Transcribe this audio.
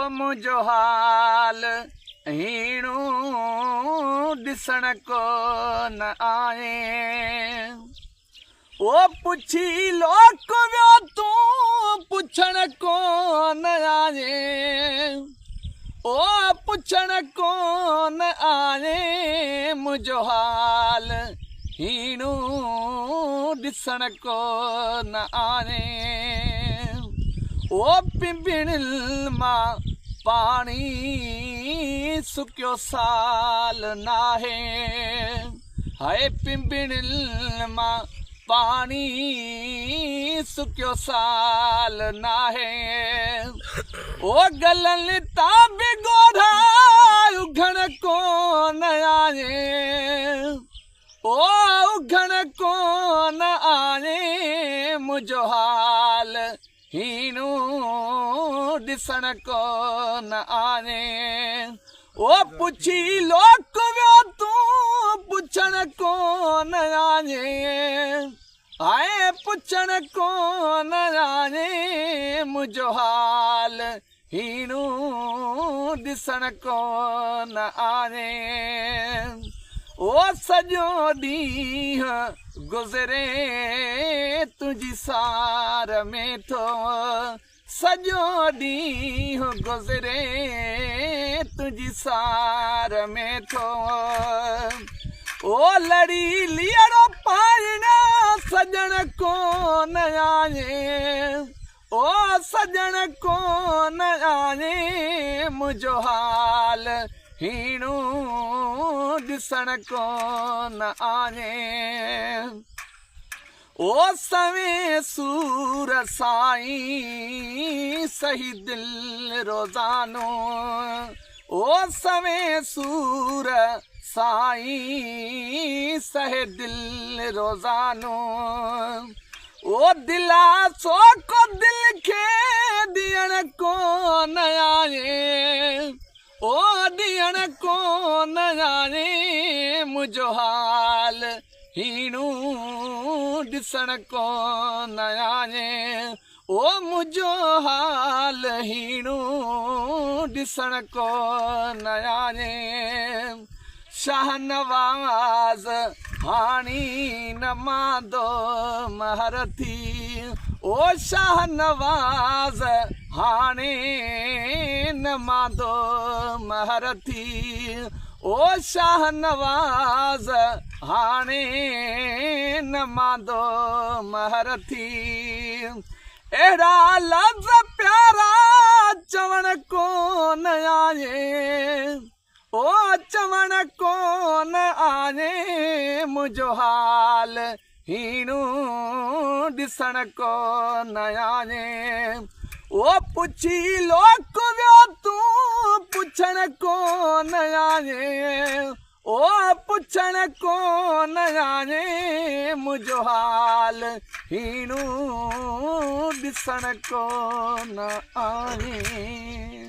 मुझो हाल हीणू ॾिसण को न आए। ओ पुछी लोक वियो तूं पुछण को न आए। ओ पुछण को न आए मुझो हाल हीणू ॾिसण को न आए। ओ पिंबिणिल मां पाणी सुकियो साल नाहे। हाय पिंबिणिल मां पाणी सुकियो साल नाहे। ओ गलनि तां बि ॻोढ़ा उघण को न आए। ओ उघण को न आए मुझो हाल हीणू ॾिसण को न आए। ओ पुछी लोक वियो तूं पुछण को न आए। आए पुछण को न आए मुझो हाल हीणू ॾिसण को न आए। ओ सॼो ॾींहुं गुज़रे तुंहिंजी सार में थो। सॼो ॾींहुं गुज़रे तुंहिंजी सार में थो। ओ लड़ी लीअड़ो पाइण सजण को न आए। ओ सजण को न आए मुझो हाल हीणू ॾिसण को न आए। ओ सवे सूर साईं सही दिल रोज़ानो। ओ सवे सूर साईं सहे दिल रोज़ानो। ओ दिला सो को दिल खे ॾियण को न आए। ओ ॾियण को न आए मुझो हाल हीणू ॾिसण को न आए। ओ मुझो हाल हीणू ॾिसण को न आए। शाहनवाज़ हाणी न मांदो महरथी। ओ शाहनवाज़ हाणे न मांदो महरथी। ओ शाहनवाज़ हाणे न मांदो महरथी। अहिड़ा लफ़्ज़ प्यारा चवण को न आए। ओ चवण को न आए मुझो हाल हीणू ॾिसण को न आए। ओ पुछी लोक वियो तूं पुछण को न आए। ओ पुछण को न आए मुझो हाल हीणू ॾिसण को न आए।